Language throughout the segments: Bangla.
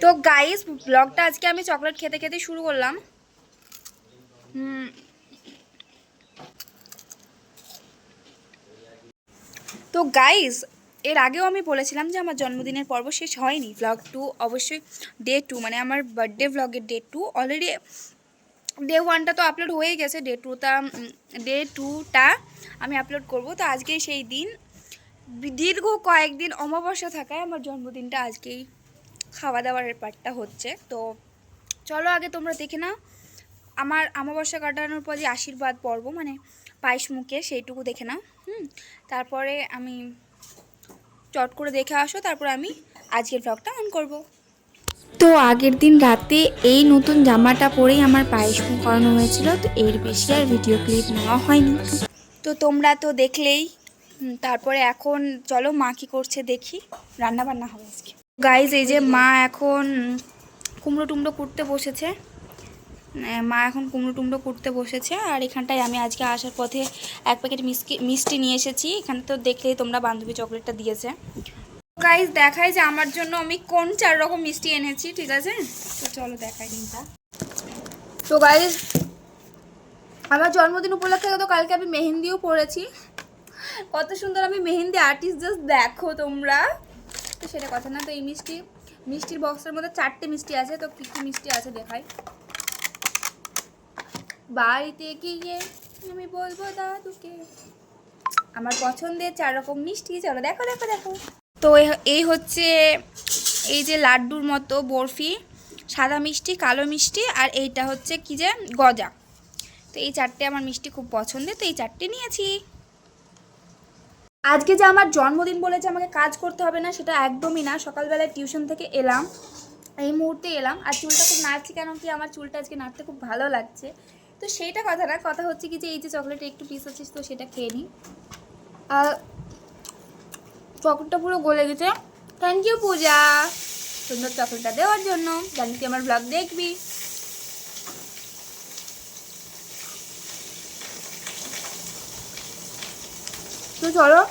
তো গাইস ব্লগটা আজকে আমি চকলেট খেতে খেতে শুরু করলাম। তো গাইস এর আগেও আমি বলেছিলাম যে আমার জন্মদিনের পর্ব শেষ হয়নি। ব্লগ 2 অবশ্যই ডে 2 মানে আমার বার্থডে ব্লগের ডে 2 অলরেডি। ডে 1টা তো আপলোড হয়ে গেছে, ডে 2টা আমি আপলোড করব। তো আজকে সেই দিন, দীর্ঘ কয়েকদিন অমাবস্যা থাকায় আমার জন্মদিনটা আজকেই খাওয়া দাওয়ার পার্টটা হচ্ছে। তো চলো আগে তোমরা দেখে নাও আমার অমাবস্যা কাটানোর পর যে আশীর্বাদ পর্ব মানে পায়েস মুখে সেইটুকু দেখে নাও। তারপরে আমি চট করে দেখে আসো, তারপরে আমি আজকের ব্লগটা অন করব। তো আগের দিন রাতে এই নতুন জামাটা পরেই আমার পায়েস মুখ করানো হয়েছিল। তো এর বেশি আর ভিডিও ক্লিপ নেওয়া হয়নি। তো তোমরা তো দেখলেই। তারপরে এখন চলো মা কী করছে দেখি। রান্না বান্না হবে আজকে। গাইজ এই যে মা এখন কুমড়ো টুমড়ো কুটতে বসেছে। আর এখানটায় আমি আজকে আসার পথে এক প্যাকেট মিষ্টি নিয়ে এসেছি। এখানে তো দেখলেই তোমরা বান্ধবী চকলেটটা দিয়েছে। গাইজ দেখাই যে আমার জন্য আমি কোন 4 রকম মিষ্টি এনেছি, ঠিক আছে? তো চলো দেখাই দিনটা। তো গাইজ আমার জন্মদিন উপলক্ষে তো কালকে আমি মেহেন্দিও পড়েছি। কত সুন্দর আমি মেহেন্দি আর্টিস্ট, জাস্ট দেখো তোমরা। তো সেটা কথা না। তো এই মিষ্টির বক্সের মধ্যে 4টে মিষ্টি আছে। তো কী কী মিষ্টি আছে দেখাই। বাড়িতে গিয়ে আমি বলবো দাদুকে আমার পছন্দের 4 রকম মিষ্টি। চলো দেখো দেখো দেখো। তো এই হচ্ছে এই যে লাড্ডুর মতো বরফি, সাদা মিষ্টি, কালো মিষ্টি, আর এইটা হচ্ছে কি যে গজা। তো এই 4টে আমার মিষ্টি খুব পছন্দের, তো এই 4টে নিয়েছি। আজকে যে আমার জন্মদিন বলেছে আমাকে কাজ করতে হবে না, সেটা একদমই না। সকালবেলায় টিউশন থেকে এলাম, এই মুহূর্তে এলাম, আর চুলটা খুব নাড়ছি। কেন কি আমার চুলটা আজকে নাড়তে খুব ভালো লাগছে। তো সেইটা কথা না, কথা হচ্ছে কি যে এই যে চকলেটে একটু পিস আছিস, তো সেটা খেয়ে নিই। চকলেটটা পুরো গলে গেছে। থ্যাংক ইউ পূজা, সুন্দর চকলেটটা দেওয়ার জন্য। জানি তুই আমার ব্লগ দেখবি। তো চলো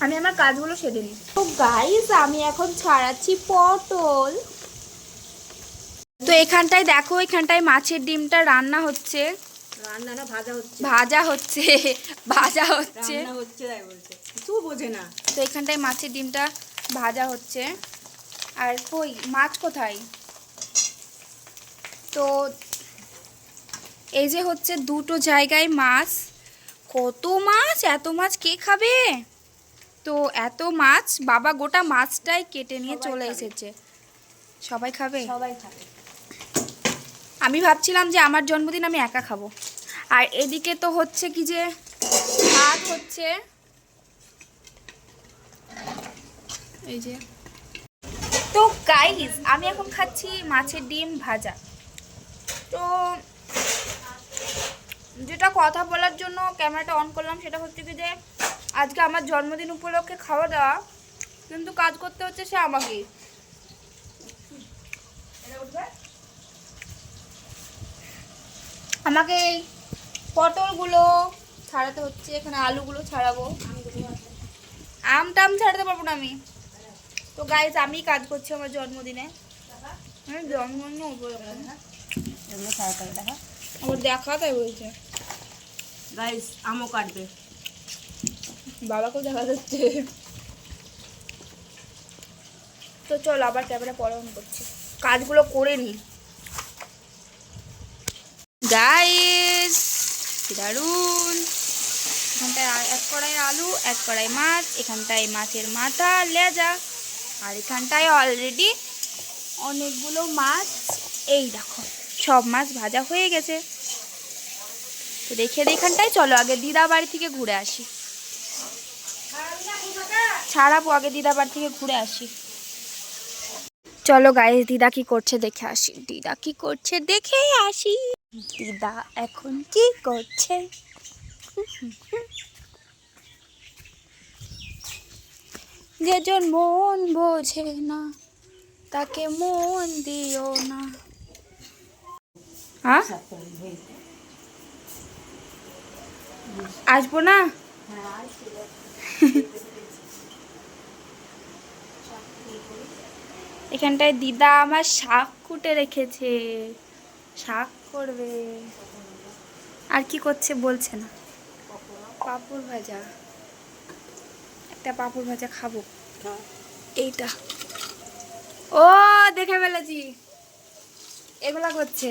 আমি আমার কাজগুলো সেরে নিই। তো গাইস আমি এখন ছাড়াচ্ছি পটল। তো এখানটায় দেখো, এখানটায় মাছের ডিমটা রান্না হচ্ছে। রান্না না, ভাজা হচ্ছে। ভাজা হচ্ছে, ভাজা হচ্ছে, রান্না হচ্ছে তাই বলছে, কিছু বোঝে না। তো এখানটায় মাছের ডিমটা ভাজা হচ্ছে। আর কই মাছ কোথায়? তো এই যে হচ্ছে দুটো জায়গায় মাছ। কত মাছ, এত মাছ কে খাবে? তো এত মাছ বাবা গোটা মাছটাই কেটে নিয়ে চলে এসেছে। সবাই খাবে? সবাই খাবে। আমি ভাবছিলাম যে আমার জন্মদিন আমি একা খাবো। আর এদিকে তো হচ্ছে কি যে ভাত হচ্ছে, এই যে। তো গাইস আমি এখন খাচ্ছি মাছের ডিম ভাজা। তো যেটা কথা বলার জন্য ক্যামেরাটা অন করলাম সেটা হচ্ছে কি যে আজকে আমার জন্মদিন উপলক্ষে খাওয়া দাওয়া, কিন্তু কাজ করতে হচ্ছে সে আমাকেই। আমাকে এই পটলগুলো ছাড়াতে হচ্ছে, এখানে আলুগুলো ছাড়াবো। আম টাম ছাড়াতে পারবো না আমি। তো গাইজ আমি কাজ করছি আমার জন্মদিনে। জন্মদিনে এগুলো ছাড়াতে হবে। দেখা আমার দেখা তাই বলছে। গাইস আমও কাটবে। বাবাকেও দেখা যাচ্ছে। তো চল আবার ক্যামেরা পরে অন করছি, কাজগুলো করে নি। গাইস দারুন। এখানটায় এক কড়াই আলু, এক কড়াই মাছ, এখানটায় মাছের মাথা লেজা, আর এখানটায় অলরেডি অনেকগুলো মাছ। এই দেখো সব মাছ ভাজা হয়ে গেছে। তো দেখে এখানটায় চলো আগে দিদা বাড়ি থেকে ঘুরে আসি। ছাড়াবো, আগে দিদা বাড়ি থেকে ঘুরে আসি। চলো গাইস দিদা কি করছে দেখে আসি। দিদা কি করছে দেখে আসি। দিদা এখন কি করছে? যেজন মন বোঝে না তাকে মন দিও না। হ্যাঁ আসবো না। এখানটায় দিদা আমার শাক কুটে রেখেছে, শাক করবে। আর কি করছে বলছে না। পাঁপড় ভাজা, একটা পাঁপড় ভাজা খাবো। এইটা ও দেখে ফেলেছি, এগুলা করছে।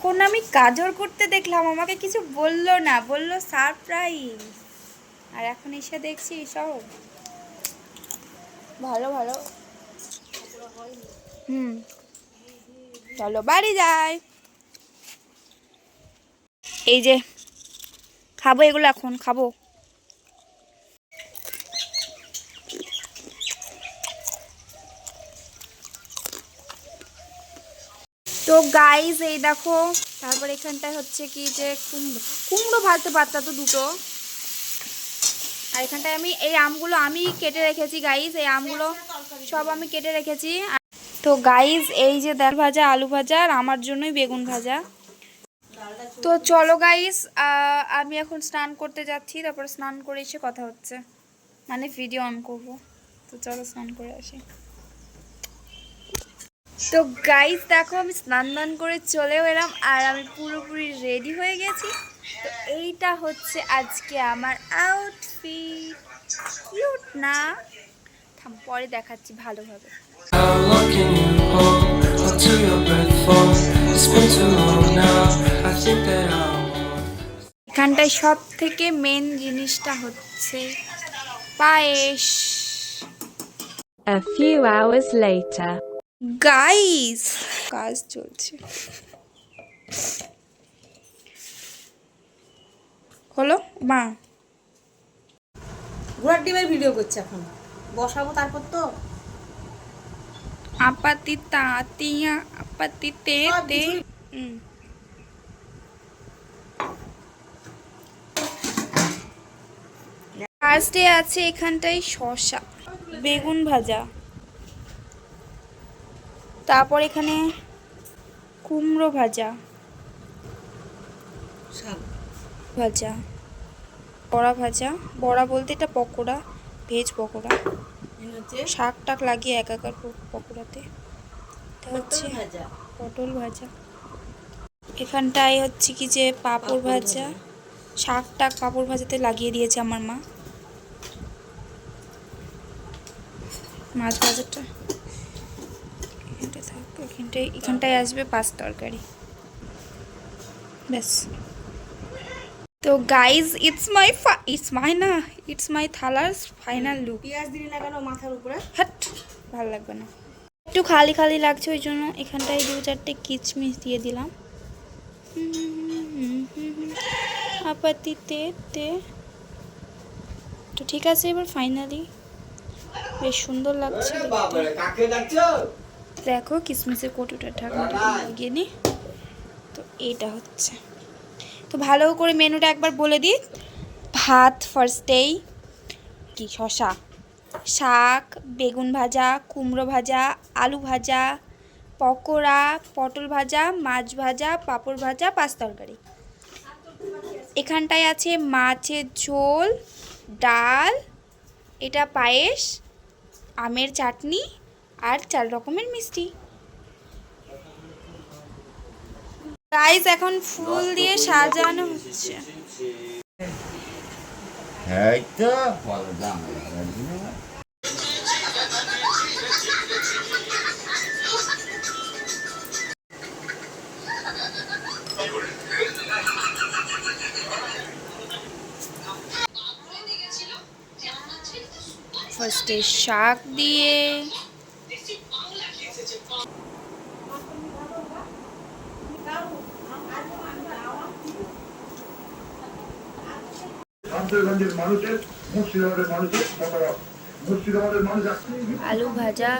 কোন আমি গাজর করতে দেখলাম, আমাকে কিছু বললো না, বললো সারপ্রাইজ। আর এখন এসে দেখছি সব ভালো ভালো। চলো বাড়ি যাই। এই যে খাবো এগুলো, এখন খাবো। তো গাইস এই দেখো, তারপর এখানটায় হচ্ছে কি যে কুমড়ো, কুমড়ো ভাজতে পারতা তো দুটো। আর এখানটায় আমি এই আমগুলো আমি কেটে রেখেছি গাইস, এই আমগুলো সব আমি কেটে রেখেছি। তো গাইস এই যে ডাল ভাজা, আলু ভাজা, আর আমার জন্যই বেগুন ভাজা। তো চলো গাইস, আমি এখন স্নান করতে যাচ্ছি, তারপর স্নান করে এসে কথা হচ্ছে, মানে ভিডিও অন করবো। তো চলো স্নান করে আসি। তো গাইস দেখো, আমি স্নান দান করে চলেও এলাম, আর আমি পুরোপুরি রেডি হয়ে গেছি। তো এইটা হচ্ছে আজকে আমার আউটফিট। কিউট না? থাম, পরে দেখাচ্ছি ভালোভাবে। How long can you hold onto your breath for? It's been too long now. I think that I want. এখানটায় সব থেকে মেন জিনিসটা হচ্ছে পায়েস। A few hours later. Guys কাজ চলছে, হলো মা। ঘোড়ার ডিমের ভিডিও করছে এখন, বসাবো তারপর তো। আপাতি তাতিয়া আপাতি তে সব তে। কিছুই- ফার্স্টে আছে এখানটায় শসা, বেগুন ভাজা, তারপর এখানে কুমড়ো ভাজা, শাক ভাজা, বড়া ভাজা, বড়া বলতে এটা পকোড়া, ভেজ পকোড়া, এখানে হচ্ছে শাক টাক লাগিয়ে একাকার পকোড়াতে। এটা হচ্ছে পটল ভাজা, পটল ভাজা। এখানটায় হচ্ছে কি যে পাঁপড় ভাজা, শাক টাক পাঁপড় ভাজাতে লাগিয়ে দিয়েছে আমার মা। মাছ ভাজাটা এখানটায় থাকবে, এখানটায় আসবে পাঁচ তরকারি, ব্যাস। তো গাইজ ইটস মাই থালার ফাইনাল লুক। পেঁয়াজ দিলি না কেন মাথার উপরে? হাট, ভালো লাগবে না, একটু খালি খালি লাগছে, ওই জন্য এখানটায় দু চারটে কিচমিচ দিয়ে দিলাম। আপাতিতে তে। তো ঠিক আছে, এবার ফাইনালি বেশ সুন্দর লাগছে দেখতে। দেখো কিসমিসের কটুটা ঢাকনাটা লাগিয়ে নি। তো এইটা হচ্ছে, তো ভালো করে মেনুটা একবার বলে দিই। ভাত ফার্স্টেই, কি শসা, শাক, বেগুন ভাজা, কুমড়ো ভাজা, আলু ভাজা, পকোড়া, পটল ভাজা, মাছ ভাজা, পাঁপড় ভাজা, পাঁচ তরকারি। এখানটায় আছে মাছের ঝোল, ডাল, এটা পায়েস, আমের চাটনি, আর 4 রকমের মিষ্টি। গাইস এখন ফুল দিয়ে সাজানো হচ্ছে। এই তো ভালো দাম লাগবে। ফার্স্টে শাক দিয়ে, শামসেরগঞ্জের মানুষের, মুর্শিদাবাদের মানুষের মতামত। মুর্শিদাবাদের মানুষ আলু ভাজা,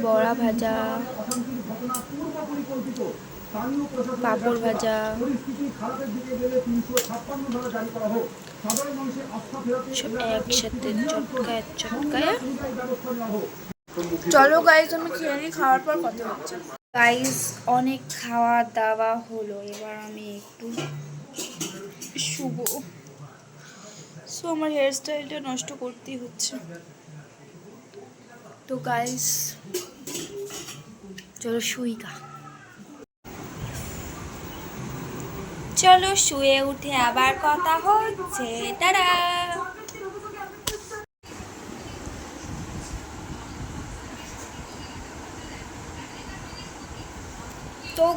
বড়া ভাজা, পাঁপড় ভাজা, সব একসাথে চটকায় চটকায়। চলো গাইজ, আমি খেয়ে নিই, খাওয়ার পর কথা হচ্ছে। গাইজ অনেক খাওয়া দাওয়া হলো, এবার আমি একটু শুভ। সো আমার হেয়ার স্টাইলটা নষ্ট করতেই হচ্ছে। তো গাইস চলো শুই গা, চলো শুয়ে উঠে আবার কথা হচ্ছে। টাটা। তো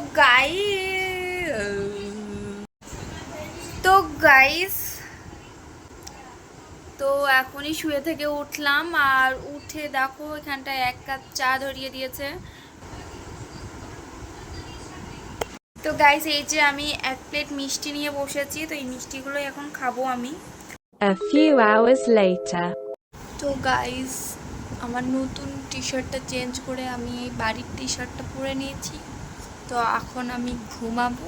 গাইস তো এখনই শুয়ে থেকে উঠলাম, আর উঠে দেখো এখানটায় 1 কাপ চা ধরিয়ে দিয়েছে। তো গাইস এই যে আমি 1 প্লেট মিষ্টি নিয়ে বসেছি, তো এই মিষ্টিগুলো এখন খাবো আমি। A few hours later. তো গাইস আমার নতুন টি শার্টটা চেঞ্জ করে আমি এই বাড়ির টি শার্টটা পরে নিয়েছি। তো এখন আমি ঘুমাবো,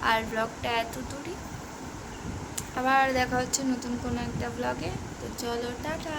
আর ব্লগটা এত দূরই, আবার দেখা হচ্ছে নতুন কোনো একটা ব্লগে। তো চলো টাটা।